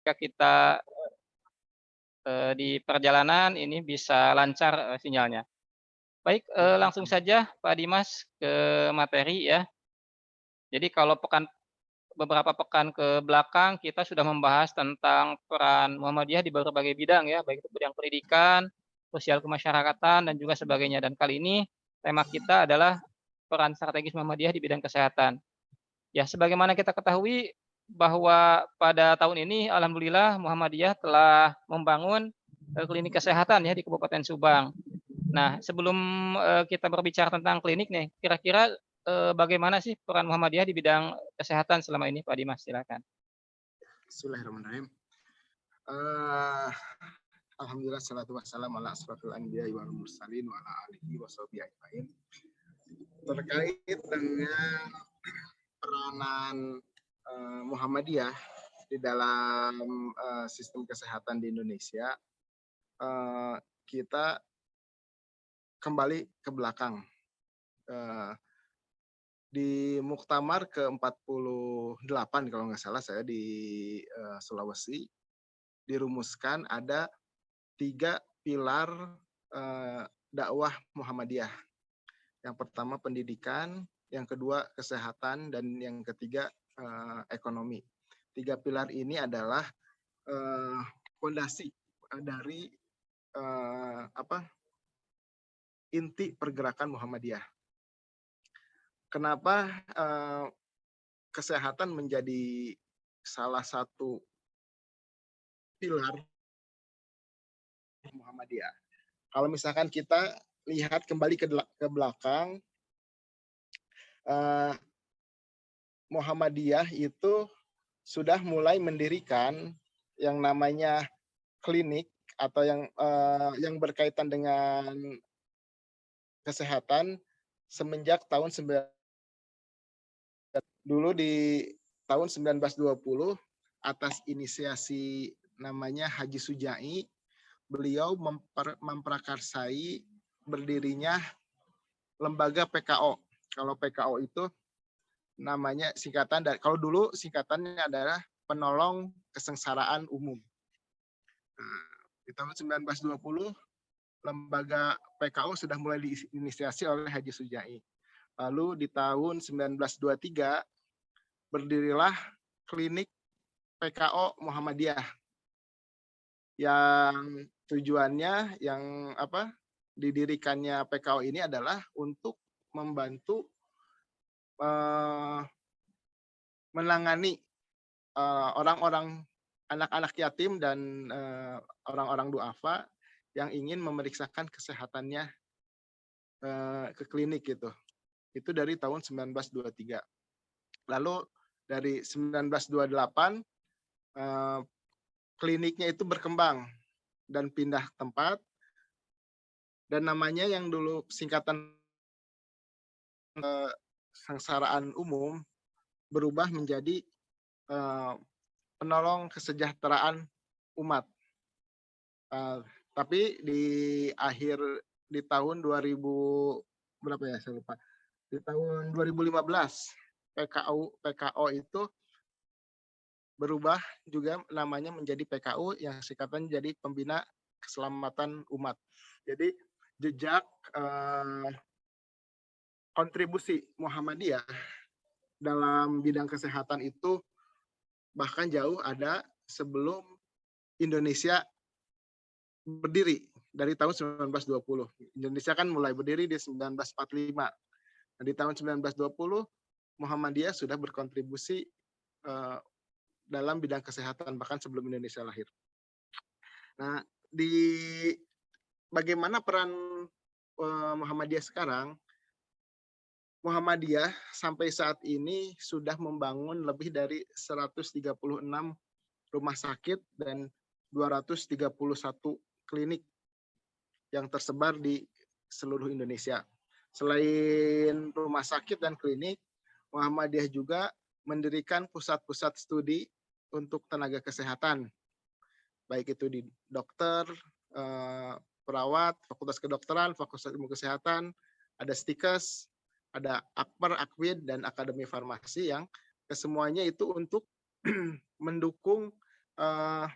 Ketika kita, di perjalanan ini bisa lancar, sinyalnya. Baik, langsung saja Pak Dimas ke materi ya. Jadi kalau beberapa pekan ke belakang kita sudah membahas tentang peran Muhammadiyah di berbagai bidang ya, baik itu bidang pendidikan, sosial kemasyarakatan, dan juga sebagainya. Dan kali ini tema kita adalah peran strategis Muhammadiyah di bidang kesehatan. Ya, sebagaimana kita ketahui bahwa pada tahun ini alhamdulillah Muhammadiyah telah membangun, klinik kesehatan ya di Kabupaten Subang. Nah, sebelum, kita berbicara tentang klinik nih, kira-kira, bagaimana sih peran Muhammadiyah di bidang kesehatan selama ini, Pak Dimas? Silakan. Bismillahirrahmanirrahim. Eh, Alhamdulillah salatu wassalam ala asrafil anbiya wal mursalin wa ala alihi wa sahbihi ajmain. Terkait dengan peranan Muhammadiyah di dalam sistem kesehatan di Indonesia, kita kembali ke belakang. Di Muktamar ke-48 kalau nggak salah saya di Sulawesi, dirumuskan ada 3 pilar dakwah Muhammadiyah. Yang pertama pendidikan, yang kedua kesehatan, dan yang ketiga ekonomi. 3 pilar ini adalah fondasi dari inti pergerakan Muhammadiyah. Kenapa kesehatan menjadi salah satu pilar Muhammadiyah? Kalau misalkan kita lihat kembali ke belakang, Muhammadiyah itu sudah mulai mendirikan yang namanya klinik atau yang berkaitan dengan kesehatan semenjak tahun dulu di tahun 1920 atas inisiasi namanya Haji Sujai, beliau memprakarsai berdirinya lembaga PKO. Kalau PKO itu namanya singkatan dari, kalau dulu singkatannya adalah Penolong Kesengsaraan Umum. Nah, di tahun 1920 lembaga PKO sudah mulai diinisiasi oleh Haji Sujai. Lalu di tahun 1923 berdirilah klinik PKO Muhammadiyah yang tujuannya didirikannya PKO ini adalah untuk membantu menangani orang-orang anak-anak yatim dan orang-orang duafa yang ingin memeriksakan kesehatannya ke klinik gitu. Itu dari tahun 1923. Lalu dari 1928 kliniknya itu berkembang dan pindah tempat, dan namanya yang dulu singkatan Kesengsaraan Umum berubah menjadi Penolong Kesejahteraan Umat. Tapi di tahun 2000 berapa ya, saya lupa. Di tahun 2015 PKO itu berubah juga namanya menjadi PKU yang singkatan jadi Pembina Keselamatan Umat. Jadi jejak kontribusi Muhammadiyah dalam bidang kesehatan itu bahkan jauh ada sebelum Indonesia berdiri dari tahun 1920. Indonesia kan mulai berdiri di 1945. Nah, di tahun 1920 Muhammadiyah sudah berkontribusi dalam bidang kesehatan bahkan sebelum Indonesia lahir. Nah, bagaimana peran Muhammadiyah sekarang? Muhammadiyah sampai saat ini sudah membangun lebih dari 136 rumah sakit dan 231 klinik yang tersebar di seluruh Indonesia. Selain rumah sakit dan klinik, Muhammadiyah juga mendirikan pusat-pusat studi untuk tenaga kesehatan, baik itu di dokter, perawat, fakultas kedokteran, fakultas ilmu kesehatan, ada Stikes, ada Akper, Akwid, dan Akademi Farmasi yang kesemuanya itu untuk mendukung eh,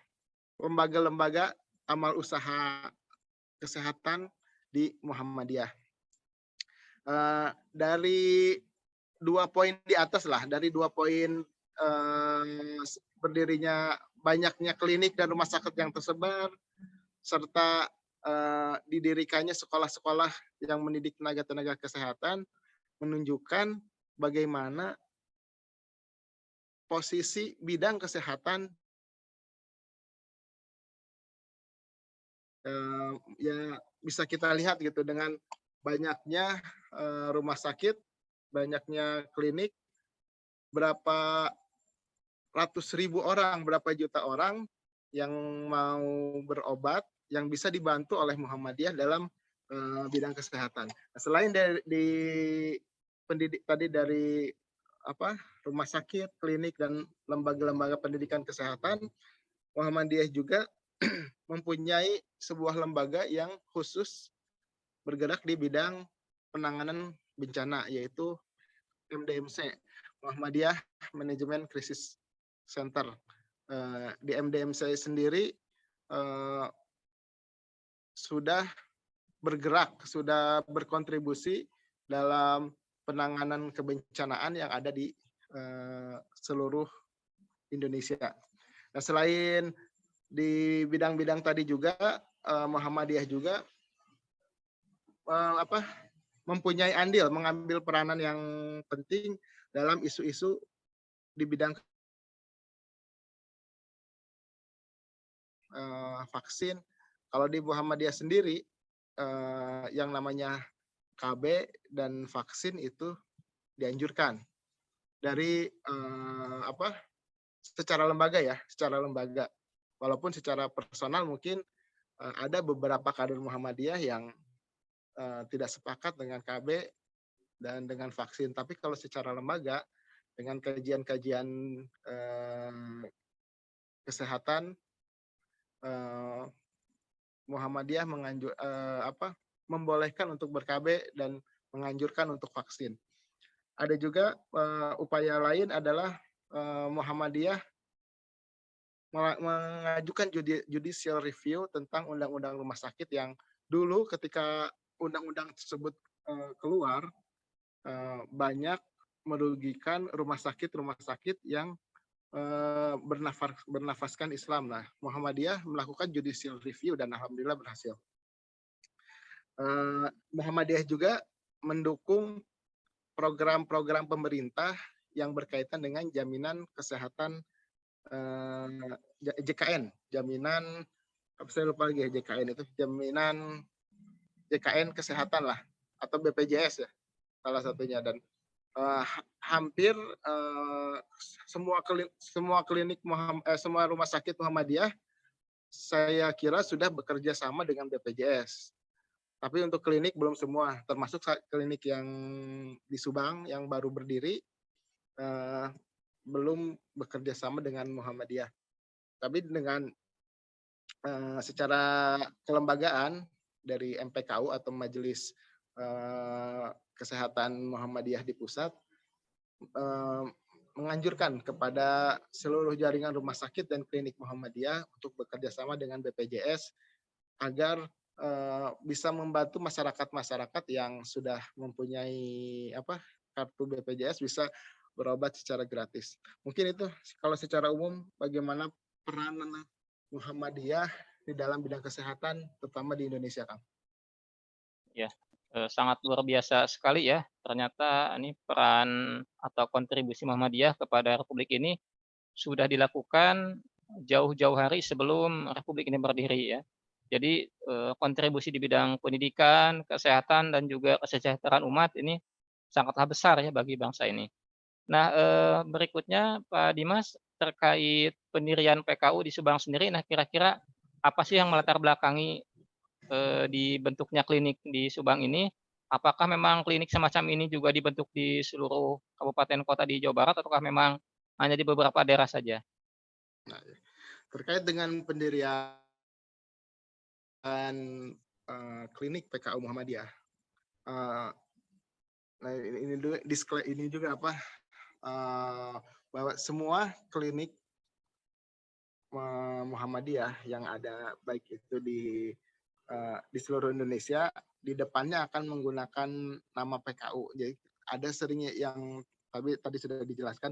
lembaga-lembaga amal usaha kesehatan di Muhammadiyah. Dari 2 poin di atas lah, dari 2 poin berdirinya banyaknya klinik dan rumah sakit yang tersebar, serta didirikannya sekolah-sekolah yang mendidik tenaga-tenaga kesehatan, menunjukkan bagaimana posisi bidang kesehatan ya bisa kita lihat gitu dengan banyaknya rumah sakit, banyaknya klinik, berapa ratus ribu orang, berapa juta orang yang mau berobat yang bisa dibantu oleh Muhammadiyah dalam bidang kesehatan. Nah, selain di pendidik tadi dari rumah sakit, klinik dan lembaga-lembaga pendidikan kesehatan, Muhammadiyah juga mempunyai sebuah lembaga yang khusus bergerak di bidang penanganan bencana, yaitu MDMC, Muhammadiyah Manajemen Crisis Center. Di MDMC sendiri sudah bergerak, sudah berkontribusi dalam penanganan kebencanaan yang ada di seluruh Indonesia. Nah, selain di bidang-bidang tadi juga, Muhammadiyah juga mempunyai andil, mengambil peranan yang penting dalam isu-isu di bidang vaksin. Kalau di Muhammadiyah sendiri, yang namanya KB dan vaksin itu dianjurkan dari secara lembaga ya, secara lembaga. Walaupun secara personal mungkin ada beberapa kader Muhammadiyah yang tidak sepakat dengan KB dan dengan vaksin. Tapi kalau secara lembaga, dengan kajian-kajian kesehatan, Muhammadiyah membolehkan untuk ber-KB dan menganjurkan untuk vaksin. Ada juga upaya lain adalah Muhammadiyah mengajukan judicial review tentang undang-undang rumah sakit yang dulu ketika undang-undang tersebut keluar banyak merugikan rumah sakit yang bernafaskan Islam. Nah, Muhammadiyah melakukan judicial review dan alhamdulillah berhasil. Muhammadiyah juga mendukung program-program pemerintah yang berkaitan dengan jaminan kesehatan JKN, jaminan saya lupa lagi JKN itu jaminan JKN kesehatan lah atau BPJS ya salah satunya, dan hampir semua klinik semua rumah sakit Muhammadiyah saya kira sudah bekerja sama dengan BPJS. Tapi untuk klinik belum semua, termasuk klinik yang di Subang yang baru berdiri belum bekerja sama dengan Muhammadiyah. Tapi dengan secara kelembagaan dari MPKU atau Majelis Kesehatan Muhammadiyah di pusat menganjurkan kepada seluruh jaringan rumah sakit dan klinik Muhammadiyah untuk bekerja sama dengan BPJS agar bisa membantu masyarakat-masyarakat yang sudah mempunyai kartu BPJS bisa berobat secara gratis. Mungkin itu kalau secara umum bagaimana peranan Muhammadiyah di dalam bidang kesehatan terutama di Indonesia, Kang. Ya, sangat luar biasa sekali ya, ternyata ini peran atau kontribusi Muhammadiyah kepada republik ini sudah dilakukan jauh-jauh hari sebelum republik ini berdiri ya. Jadi, kontribusi di bidang pendidikan, kesehatan, dan juga kesejahteraan umat ini sangatlah besar ya bagi bangsa ini. Nah, berikutnya Pak Dimas, terkait pendirian PKU di Subang sendiri, nah kira-kira apa sih yang melatar belakangi dibentuknya klinik di Subang ini? Apakah memang klinik semacam ini juga dibentuk di seluruh kabupaten kota di Jawa Barat ataukah memang hanya di beberapa daerah saja? Nah, terkait dengan pendirian klinik PKU Muhammadiyah, nah ini juga bahwa semua klinik Muhammadiyah yang ada baik itu di seluruh Indonesia, di depannya akan menggunakan nama PKU. Jadi ada seringnya yang tadi sudah dijelaskan,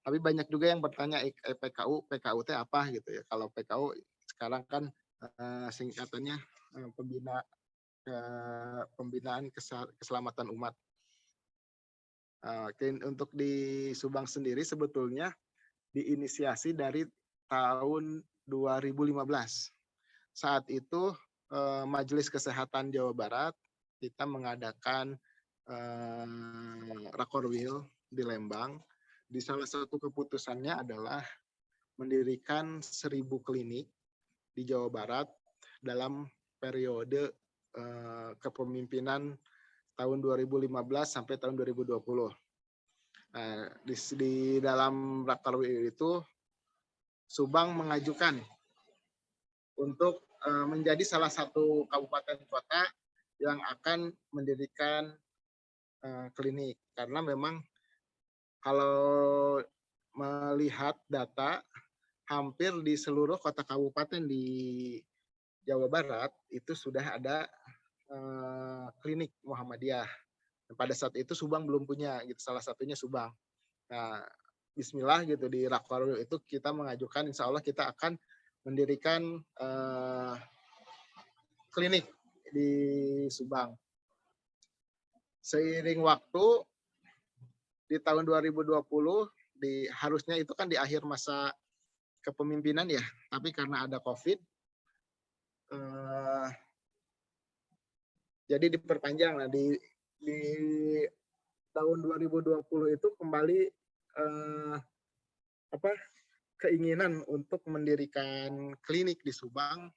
tapi banyak juga yang bertanya PKU teh apa gitu ya. Kalau PKU sekarang kan singkatannya pembinaan keselamatan umat. Untuk di Subang sendiri sebetulnya diinisiasi dari tahun 2015. Saat itu Majelis Kesehatan Jawa Barat kita mengadakan Rakorwil di Lembang. Di salah satu keputusannya adalah mendirikan 1.000 klinik di Jawa Barat dalam periode kepemimpinan tahun 2015 sampai tahun 2020. Nah, di dalam Rakorwil itu Subang mengajukan untuk menjadi salah satu kabupaten kota yang akan mendirikan klinik. Karena memang kalau melihat data, hampir di seluruh kota kabupaten di Jawa Barat itu sudah ada klinik Muhammadiyah. Pada saat itu Subang belum punya, gitu. Salah satunya Subang. Nah, Bismillah gitu di Rakorwil itu kita mengajukan, insya Allah kita akan mendirikan klinik di Subang. Seiring waktu di tahun 2020 harusnya itu kan di akhir masa kepemimpinan ya, tapi karena ada COVID jadi diperpanjang. Nah, di tahun 2020 itu kembali keinginan untuk mendirikan klinik di Subang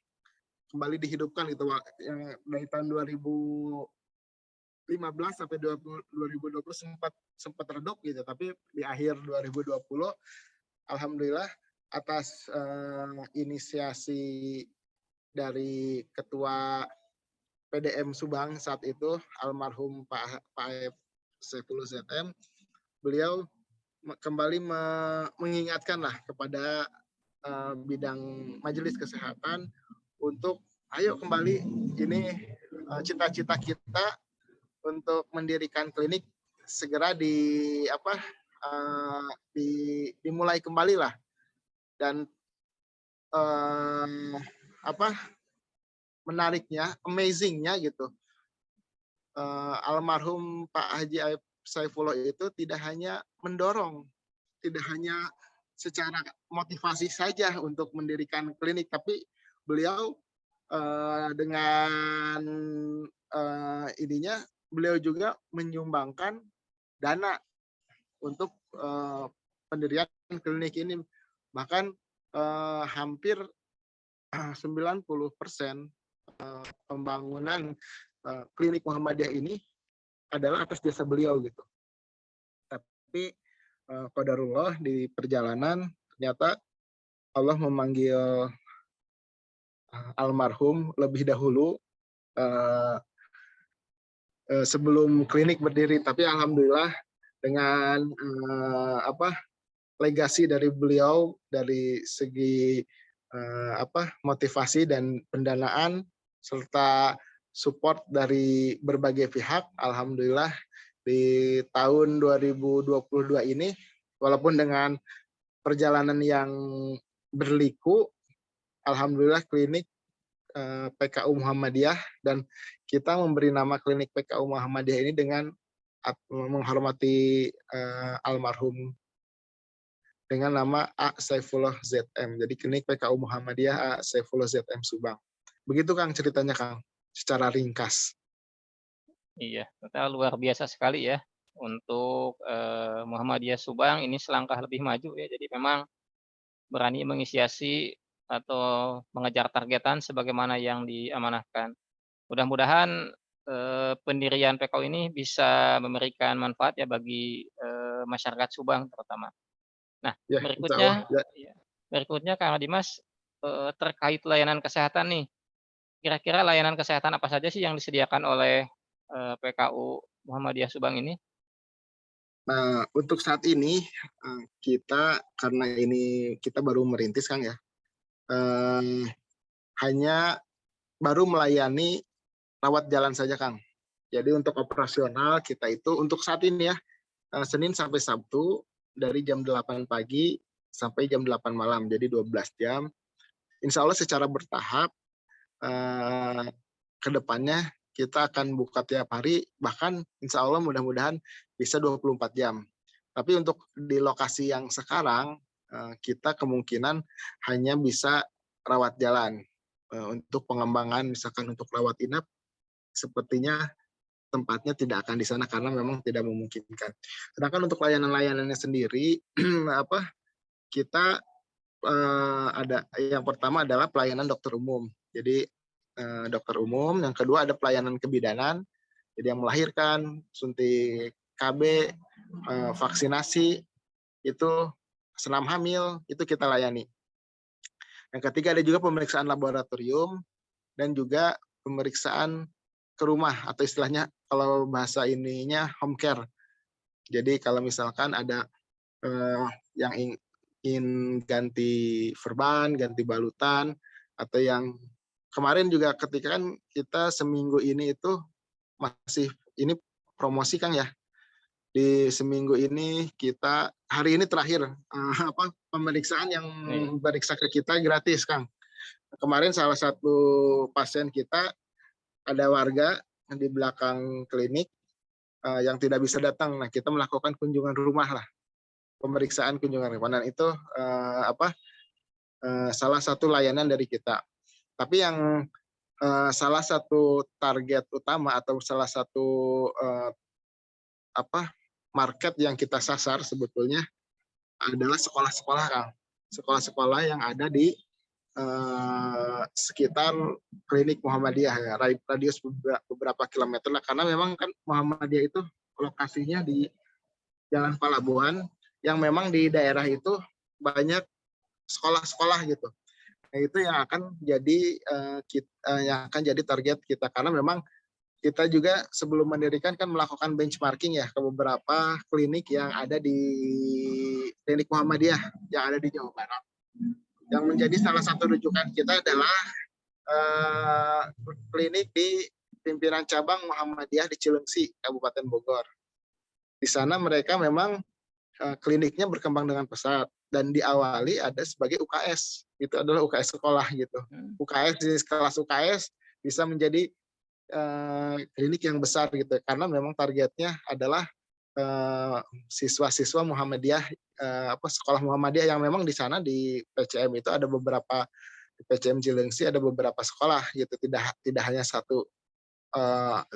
kembali dihidupkan gitu, yang dari tahun 2015 sampai 2020 sempat redup gitu, tapi di akhir 2020 alhamdulillah atas inisiasi dari ketua PDM Subang saat itu almarhum Pak Saifullah ZM, beliau kembali mengingatkanlah kepada bidang Majelis Kesehatan untuk ayo kembali, ini cita-cita kita untuk mendirikan klinik segera dimulai kembali lah. Dan menariknya, amazingnya gitu, almarhum Pak Haji Saifullah itu tidak hanya mendorong, tidak hanya secara motivasi saja untuk mendirikan klinik, tapi beliau dengan beliau juga menyumbangkan dana untuk pendirian klinik ini. Bahkan hampir 90% pembangunan klinik Muhammadiyah ini adalah atas jasa beliau gitu. Tapi qadarullah di perjalanan ternyata Allah memanggil almarhum lebih dahulu sebelum klinik berdiri. Tapi alhamdulillah dengan legasi dari beliau dari segi motivasi dan pendanaan serta support dari berbagai pihak, alhamdulillah di tahun 2022 ini walaupun dengan perjalanan yang berliku, alhamdulillah klinik PKU Muhammadiyah, dan kita memberi nama klinik PKU Muhammadiyah ini dengan menghormati almarhum dengan nama A. Saifullah ZM. Jadi klinik PKU Muhammadiyah A. Saifullah ZM Subang. Begitu Kang ceritanya Kang, secara ringkas. Iya, ternyata luar biasa sekali ya untuk Muhammadiyah Subang ini selangkah lebih maju ya. Jadi memang berani menginisiasi atau mengejar targetan sebagaimana yang diamanahkan. Mudah-mudahan pendirian PKU ini bisa memberikan manfaat ya bagi masyarakat Subang terutama. Nah, Ya, berikutnya Kang Dimas, terkait layanan kesehatan nih. Kira-kira layanan kesehatan apa saja sih yang disediakan oleh PKU Muhammadiyah Subang ini? Nah, untuk saat ini karena ini kita baru merintis Kang ya. eh, hanya baru melayani rawat jalan saja, Kang. Jadi untuk operasional kita itu untuk saat ini ya, Senin sampai Sabtu dari jam 8 pagi sampai jam 8 malam, jadi 12 jam. Insya Allah secara bertahap ke depannya kita akan buka tiap hari, bahkan insya Allah mudah-mudahan bisa 24 jam. Tapi untuk di lokasi yang sekarang, kita kemungkinan hanya bisa rawat jalan. Untuk pengembangan misalkan untuk rawat inap, sepertinya tempatnya tidak akan di sana karena memang tidak memungkinkan. Sedangkan untuk layanan-layanannya sendiri, kita ada yang pertama adalah pelayanan dokter umum. Jadi dokter umum, yang kedua ada pelayanan kebidanan, jadi yang melahirkan, suntik KB, vaksinasi, itu senam hamil, itu kita layani. Yang ketiga ada juga pemeriksaan laboratorium dan juga pemeriksaan ke rumah atau istilahnya kalau bahasa ininya home care. Jadi kalau misalkan ada yang ingin ganti verban, ganti balutan, atau yang kemarin juga ketika kan kita seminggu ini itu masih ini promosi Kang ya. Di seminggu ini kita hari ini terakhir pemeriksaan yang periksa ke kita gratis Kang. Kemarin salah satu pasien kita ada warga di belakang klinik yang tidak bisa datang. Nah, kita melakukan kunjungan rumah lah. Pemeriksaan kunjungan rumah. Dan itu salah satu layanan dari kita. Tapi yang salah satu target utama atau salah satu market yang kita sasar sebetulnya adalah sekolah-sekolah, Kang. Sekolah-sekolah yang ada di sekitar klinik Muhammadiyah, ya, radius beberapa kilometer lah. Karena memang kan Muhammadiyah itu lokasinya di Jalan Palabuhan, yang memang di daerah itu banyak sekolah-sekolah gitu. Nah, itu yang akan jadi yang akan jadi target kita karena memang kita juga sebelum mendirikan kan melakukan benchmarking ya ke beberapa klinik yang ada di klinik Muhammadiyah yang ada di Jawa Barat. Yang menjadi salah satu rujukan kita adalah klinik di pimpinan cabang Muhammadiyah di Cilengsi, Kabupaten Bogor. Di sana mereka memang kliniknya berkembang dengan pesat dan diawali ada sebagai UKS. Itu adalah UKS sekolah gitu. UKS jenis kelas UKS bisa menjadi klinik yang besar gitu karena memang targetnya adalah siswa-siswa Muhammadiyah sekolah Muhammadiyah yang memang di sana di PCM itu ada beberapa di PCM Cilengsi ada beberapa sekolah gitu tidak hanya satu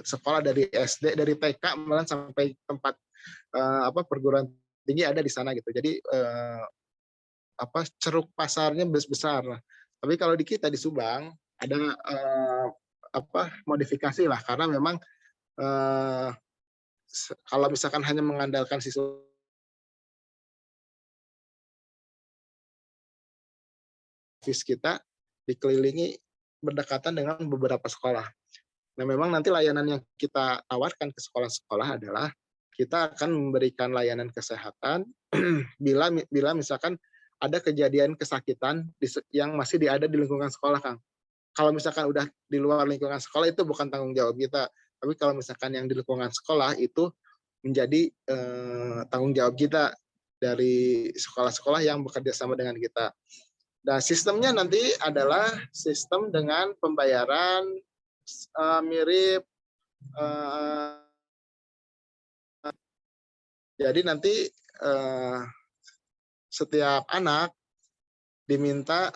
sekolah dari SD dari TK malah sampai tempat perguruan tinggi ada di sana gitu jadi ceruk pasarnya besar. Tapi kalau di kita di Subang ada modifikasi lah karena memang kalau misalkan hanya mengandalkan siswa kita dikelilingi berdekatan dengan beberapa sekolah. Nah, memang nanti layanan yang kita tawarkan ke sekolah-sekolah adalah kita akan memberikan layanan kesehatan bila misalkan ada kejadian kesakitan yang masih ada di lingkungan sekolah, Kang. Kalau misalkan udah di luar lingkungan sekolah itu bukan tanggung jawab kita. Tapi kalau misalkan yang di lingkungan sekolah itu menjadi tanggung jawab kita dari sekolah-sekolah yang bekerja sama dengan kita. Nah, sistemnya nanti adalah sistem dengan pembayaran mirip. Jadi nanti setiap anak diminta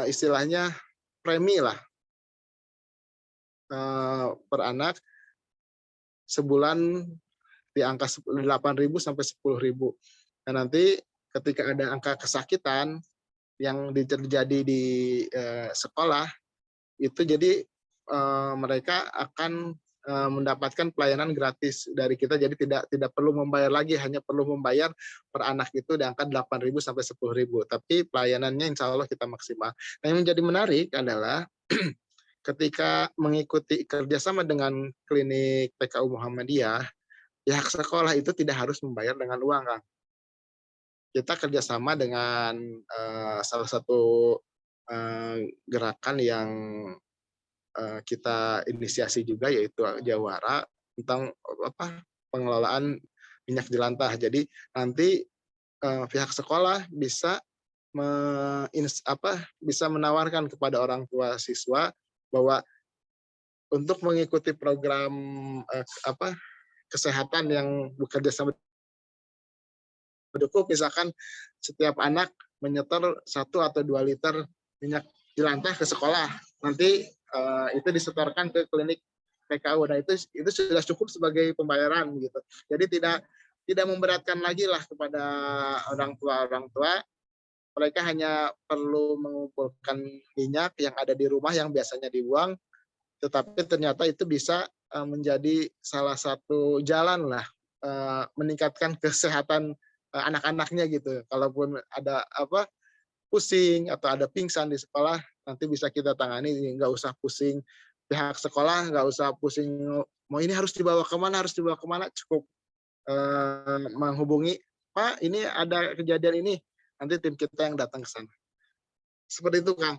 istilahnya premi lah per anak sebulan di angka 8.000 sampai 10.000. Nah, nanti ketika ada angka kesakitan yang terjadi di sekolah itu jadi mereka akan mendapatkan pelayanan gratis dari kita jadi tidak perlu membayar lagi hanya perlu membayar per anak itu di angka 8.000 sampai 10.000 tapi pelayanannya insya Allah kita maksimal. Nah, yang menjadi menarik adalah ketika mengikuti kerjasama dengan klinik PKU Muhammadiyah pihak sekolah itu tidak harus membayar dengan uang, Kang. Kita kerjasama dengan salah satu gerakan yang kita inisiasi juga, yaitu Jawara tentang pengelolaan minyak jelantah. Jadi nanti pihak sekolah bisa bisa menawarkan kepada orang tua siswa bahwa untuk mengikuti program kesehatan yang bekerja sama mendukung, misalkan setiap anak menyetor 1 atau 2 liter minyak jelantah ke sekolah, nanti itu disetorkan ke klinik PKU. Nah itu sudah cukup sebagai pembayaran gitu. Jadi tidak memberatkan lagi lah kepada orang tua. Mereka hanya perlu mengumpulkan minyak yang ada di rumah yang biasanya dibuang, tetapi ternyata itu bisa menjadi salah satu jalan lah meningkatkan kesehatan anak-anaknya gitu. Kalaupun ada pusing atau ada pingsan di sekolah, nanti bisa kita tangani, nggak usah pusing. Pihak sekolah nggak usah pusing, mau ini harus dibawa kemana, cukup menghubungi, Pak, ini ada kejadian ini, nanti tim kita yang datang ke sana. Seperti itu, Kang.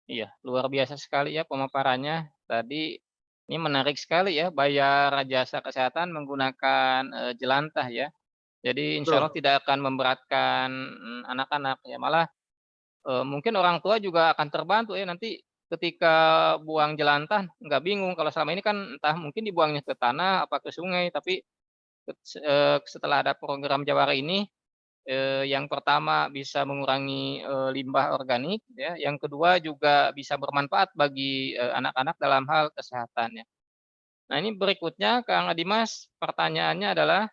Iya, luar biasa sekali ya pemaparannya. Tadi ini menarik sekali ya, bayar jasa kesehatan menggunakan, jelantah ya. Jadi insya Allah Betul. tidak akan memberatkan, anak-anak ya, malah, mungkin orang tua juga akan terbantu ya nanti ketika buang jelantah nggak bingung, kalau selama ini kan entah mungkin dibuangnya ke tanah apa ke sungai, tapi setelah ada program Jawara ini, yang pertama bisa mengurangi, limbah organik ya, yang kedua juga bisa bermanfaat bagi, anak-anak dalam hal kesehatan ya. Nah ini berikutnya Kang Dimas, pertanyaannya adalah,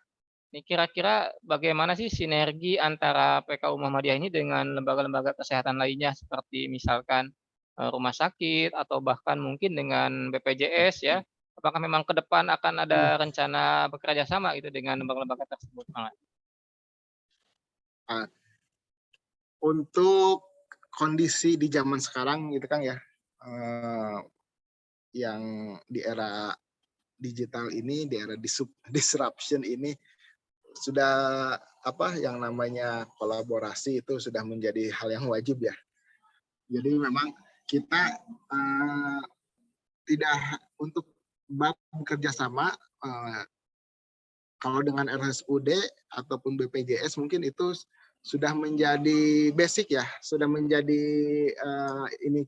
ini kira-kira bagaimana sih sinergi antara PKU Muhammadiyah ini dengan lembaga-lembaga kesehatan lainnya seperti misalkan, rumah sakit atau bahkan mungkin dengan BPJS ya? Apakah memang ke depan akan ada rencana bekerja sama gitu dengan lembaga-lembaga tersebut, Kang? Nah, untuk kondisi di zaman sekarang gitu kan ya, yang di era digital ini, di era disruption ini, sudah yang namanya kolaborasi itu sudah menjadi hal yang wajib ya. Jadi memang kita tidak untuk bekerja sama, kalau dengan RSUD ataupun BPJS mungkin itu sudah menjadi basic ya, sudah menjadi ini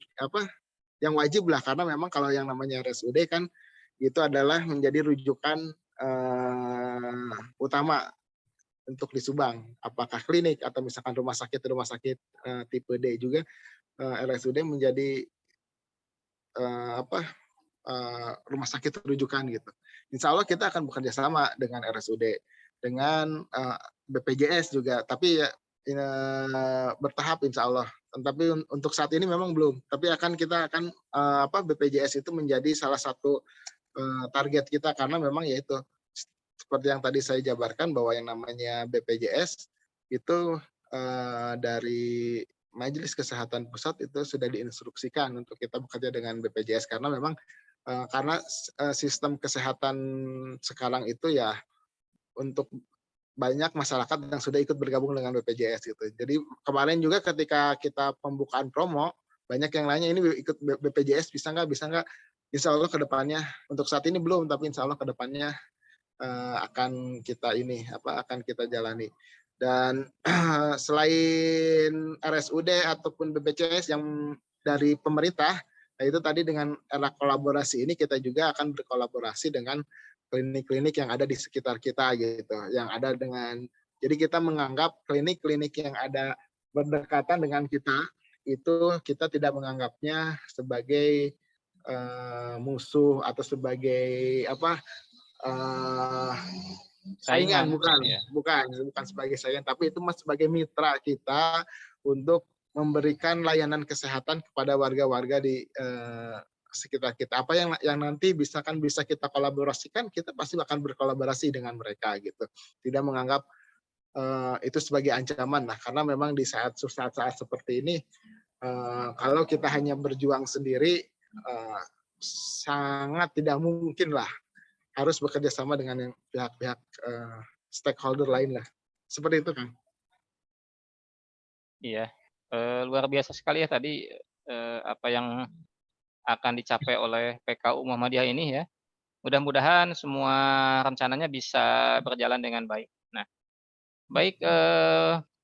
yang wajib lah, karena memang kalau yang namanya RSUD kan itu adalah menjadi rujukan utama untuk di Subang, apakah klinik atau misalkan rumah sakit tipe D juga, RSUD menjadi rumah sakit rujukan gitu. Insya Allah kita akan bekerja sama dengan RSUD, dengan BPJS juga, tapi ya bertahap insya Allah. Tapi untuk saat ini memang belum. Tapi kita akan BPJS itu menjadi salah satu target kita, karena memang yaitu seperti yang tadi saya jabarkan bahwa yang namanya BPJS itu dari Majelis Kesehatan Pusat itu sudah diinstruksikan untuk kita bekerja dengan BPJS, karena memang karena sistem kesehatan sekarang itu ya untuk banyak masyarakat yang sudah ikut bergabung dengan BPJS gitu. Jadi kemarin juga ketika kita pembukaan promo, banyak yang nanya ini ikut BPJS bisa nggak? Insya Allah ke depannya, untuk saat ini belum, tapi insya Allah ke depannya akan kita jalani. Dan selain RSUD ataupun BPJS yang dari pemerintah, nah itu tadi dengan era kolaborasi ini kita juga akan berkolaborasi dengan klinik-klinik yang ada di sekitar kita gitu, yang ada jadi kita menganggap klinik-klinik yang ada berdekatan dengan kita, itu kita tidak menganggapnya sebagai musuh atau sebagai saingan, Saingan, ya. bukan sebagai saingan, tapi itu sebagai mitra kita untuk memberikan layanan kesehatan kepada warga-warga di sekitar kita. Apa yang nanti bisa kita kolaborasikan, kita pasti akan berkolaborasi dengan mereka gitu. Tidak menganggap itu sebagai ancaman lah, karena memang di saat-saat seperti ini kalau kita hanya berjuang sendiri sangat tidak mungkin lah, harus bekerja sama dengan yang pihak-pihak stakeholder lain lah. Seperti itu, Kang. Iya. Luar biasa sekali ya tadi, apa yang akan dicapai oleh PKU Muhammadiyah ini ya. Mudah-mudahan semua rencananya bisa berjalan dengan baik. Nah, baik,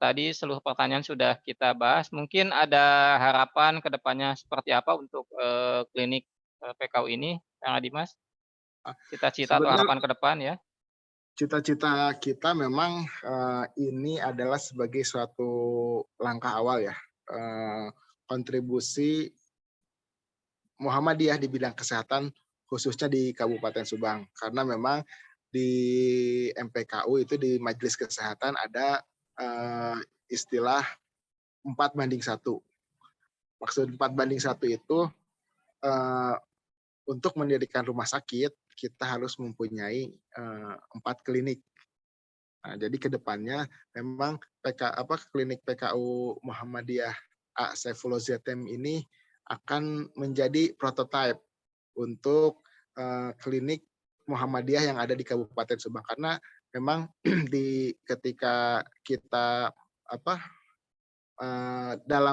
tadi seluruh pertanyaan sudah kita bahas, mungkin ada harapan ke depannya seperti apa untuk, klinik, PKU ini, Kang Dimas? Ah, Cita-cita atau sebenarnya harapan ke depan ya? cita-cita kita memang, ini adalah sebagai suatu langkah awal ya, kontribusi Muhammadiyah di bidang kesehatan khususnya di Kabupaten Subang. Karena memang di MPKU itu di Majelis Kesehatan ada, istilah 4:1. Maksud 4:1 itu, eee, untuk mendirikan rumah sakit kita harus mempunyai, 4 klinik. Nah, jadi ke depannya memang klinik PKU Muhammadiyah A Saifullah ZM ini akan menjadi prototipe untuk, klinik Muhammadiyah yang ada di Kabupaten Subang. Karena memang ketika kita apa,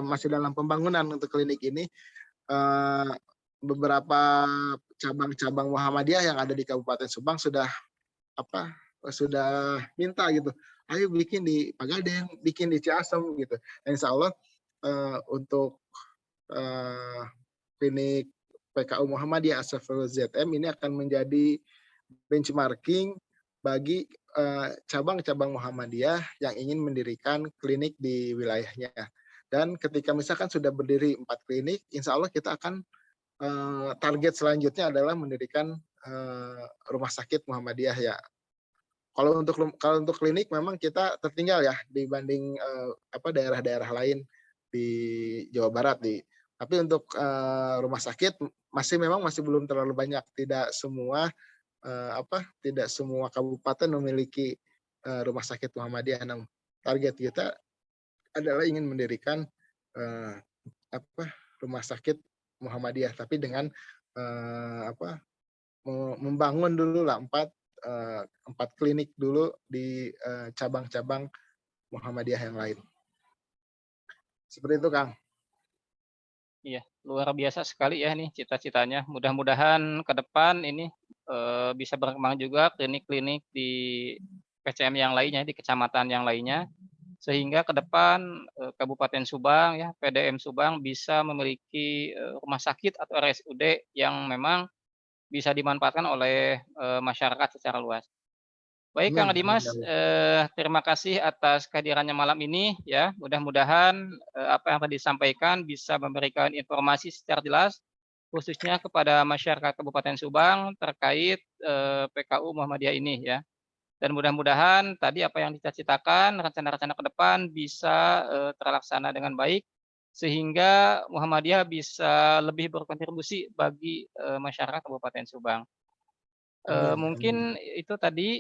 masih dalam pembangunan untuk klinik ini, eee, beberapa cabang-cabang Muhammadiyah yang ada di Kabupaten Subang apa, sudah minta gitu, "Ayo bikin di Pagaden, bikin di Ciasem," gitu. Dan insya Allah, untuk, eee, klinik PKU Muhammadiyah Assafull ZM ini akan menjadi benchmarking bagi, cabang-cabang Muhammadiyah yang ingin mendirikan klinik di wilayahnya. Dan ketika misalkan sudah berdiri 4 klinik, insya Allah kita akan, target selanjutnya adalah mendirikan, rumah sakit Muhammadiyah ya. Kalau untuk klinik memang kita tertinggal ya dibanding, daerah-daerah lain di Jawa Barat tapi untuk, rumah sakit masih belum terlalu banyak. Tidak semua kabupaten memiliki, rumah sakit Muhammadiyah. Nah, target kita adalah ingin mendirikan, eee, apa, rumah sakit Muhammadiyah, tapi dengan, eee, apa membangun dulu lah 4 klinik dulu di, cabang-cabang Muhammadiyah yang lain. Seperti itu, Kang. Iya, luar biasa sekali ya nih cita-citanya. Mudah-mudahan ke depan ini, bisa berkembang juga klinik-klinik di PCM yang lainnya, di kecamatan yang lainnya, sehingga ke depan, Kabupaten Subang ya, PDM Subang bisa memiliki, rumah sakit atau RSUD yang memang bisa dimanfaatkan oleh, masyarakat secara luas. Baik Kang Amin amin Dimas, amin. terima kasih atas kehadirannya malam ini ya. Mudah-mudahan, apa yang tadi disampaikan bisa memberikan informasi secara jelas, khususnya kepada masyarakat Kabupaten Subang terkait, PKU Muhammadiyah ini ya. Dan mudah-mudahan tadi apa yang dicita-citakan, rencana-rencana ke depan bisa, terlaksana dengan baik, sehingga Muhammadiyah bisa lebih berkontribusi bagi, masyarakat Kabupaten Subang. Amin Mungkin amin. itu tadi